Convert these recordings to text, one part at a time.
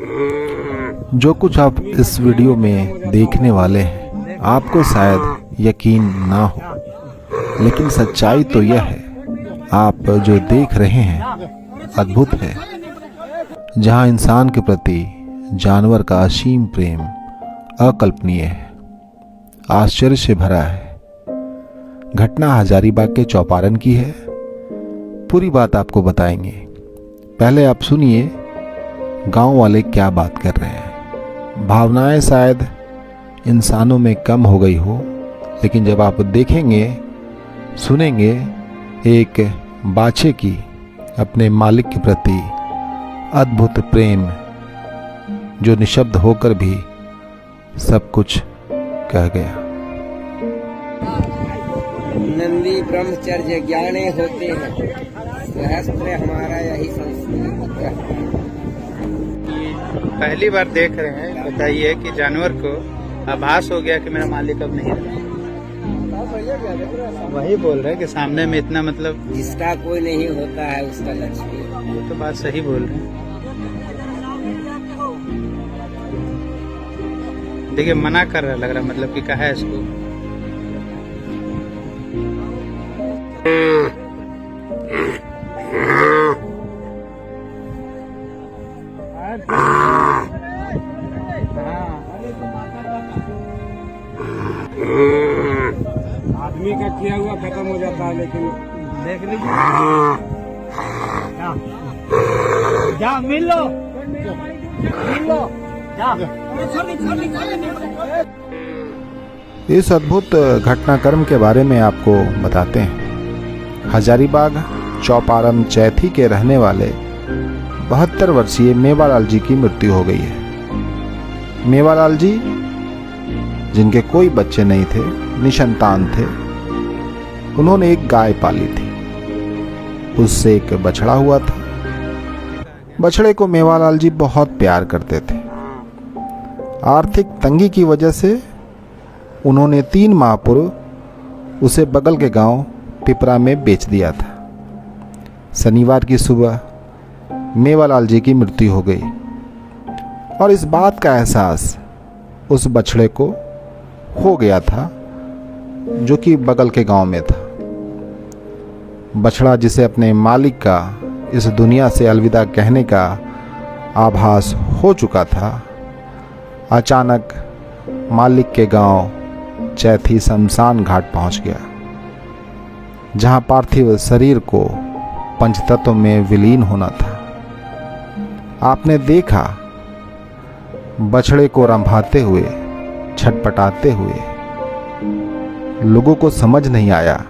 जो कुछ आप इस वीडियो में देखने वाले हैं आपको शायद यकीन ना हो, लेकिन सच्चाई तो यह है, आप जो देख रहे हैं अद्भुत है। जहां इंसान के प्रति जानवर का असीम प्रेम अकल्पनीय है, आश्चर्य से भरा है। घटना हजारीबाग के चौपारण की है। पूरी बात आपको बताएंगे। पहले आप सुनिए गांव वाले क्या बात कर रहे हैं। भावनाएं शायद इंसानों में कम हो गई हो, लेकिन जब आप देखेंगे सुनेंगे एक बाछे की अपने मालिक के प्रति अद्भुत प्रेम, जो निशब्द होकर भी सब कुछ कह गया। नंदी ब्रह्मचर्य ज्ञाने होते हैं, सहस्त्र हमारा यही संस्कार। पहली बार देख रहे हैं, बताइए कि जानवर को आभास हो गया कि मेरा मालिक अब नहीं रहा। वही बोल रहे हैं कि सामने में इतना, मतलब जिसका कोई नहीं होता है उसका लक्ष्मी। वो तो बात सही बोल रहे हैं। देखिए मना कर रहा लग रहा, मतलब कि कहा है इसको। आदमी का किया हुआ खत्म हो जाता है, लेकिन देख लीजिए। जा मिल लो जा। इस अद्भुत घटनाक्रम के बारे में आपको बताते हैं। हजारीबाग चौपारण चैथी के रहने वाले 72 वर्षीय मेवालाल जी की मृत्यु हो गई है। मेवालाल जी, जिनके कोई बच्चे नहीं थे, निसंतान थे, उन्होंने एक गाय पाली थी। उससे एक बछड़ा हुआ था। बछड़े को मेवालाल जी बहुत प्यार करते थे। आर्थिक तंगी की वजह से उन्होंने 3 माह पूर्व उसे बगल के गांव पिपरा में बेच दिया था। शनिवार की सुबह मेवालाल जी की मृत्यु हो गई और इस बात का एहसास उस बछड़े को हो गया था जो कि बगल के गांव में था। बछड़ा जिसे अपने मालिक का इस दुनिया से अलविदा कहने का आभास हो चुका था, अचानक मालिक के गांव चैथी शमशान घाट पहुंच गया, जहां पार्थिव शरीर को पंचतत्व में विलीन होना था। आपने देखा बछड़े को रंभाते हुए, छटपटाते हुए। लोगों को समझ नहीं आया।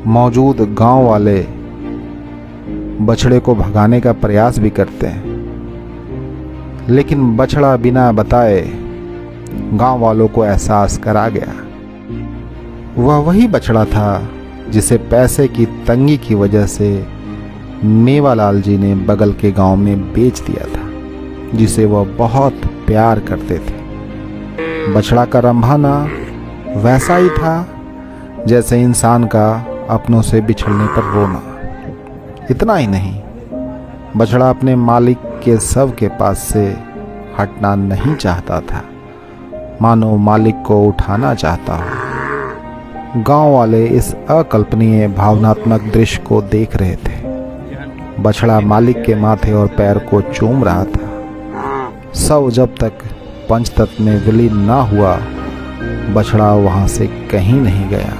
मौजूद गांव वाले बछड़े को भगाने का प्रयास भी करते हैं, लेकिन बछड़ा बिना बताए गांव वालों को एहसास करा गया। वह वही बछड़ा था जिसे पैसे की तंगी की वजह से मेवालाल जी ने बगल के गांव में बेच दिया था, जिसे वह बहुत प्यार करते थे। बछड़ा का रंभाना वैसा ही था जैसे इंसान का अपनों से बिछड़ने पर रोना। इतना ही नहीं, बछड़ा अपने मालिक के शव के पास से हटना नहीं चाहता था, मानो मालिक को उठाना चाहता हो। गांव वाले इस अकल्पनीय भावनात्मक दृश्य को देख रहे थे। बछड़ा मालिक के माथे और पैर को चूम रहा था। शव जब तक पंचतत्व में विलीन ना हुआ, बछड़ा वहां से कहीं नहीं गया।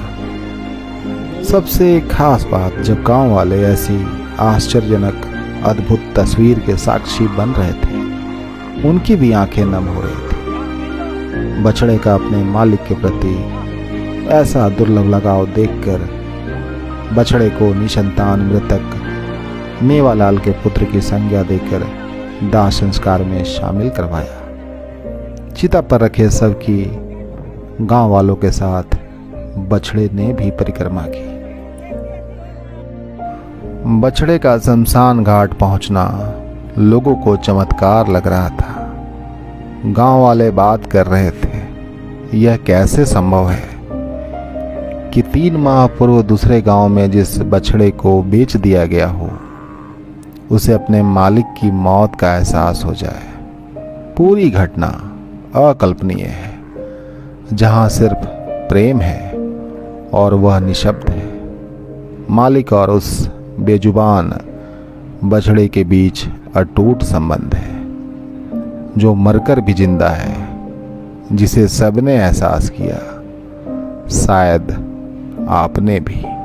सबसे खास बात, जब गांव वाले ऐसी आश्चर्यजनक अद्भुत तस्वीर के साक्षी बन रहे थे, उनकी भी आंखें नम हो रही थी। बछड़े का अपने मालिक के प्रति ऐसा दुर्लभ लगाव देखकर बछड़े को निसंतान मृतक मेवालाल के पुत्र की संज्ञा देकर दाह संस्कार में शामिल करवाया। चिता पर रखे शव की गांव वालों के साथ बछड़े ने भी परिक्रमा की। बछड़े का शमशान घाट पहुंचना लोगों को चमत्कार लग रहा था। गांव वाले बात कर रहे थे, यह कैसे संभव है कि 3 माह पूर्व दूसरे गांव में जिस बछड़े को बेच दिया गया हो, उसे अपने मालिक की मौत का एहसास हो जाए। पूरी घटना अकल्पनीय है, जहां सिर्फ प्रेम है और वह निशब्द है। मालिक और उस बेजुबान बछड़े के बीच अटूट संबंध है, जो मरकर भी जिंदा है, जिसे सबने एहसास किया, शायद आपने भी।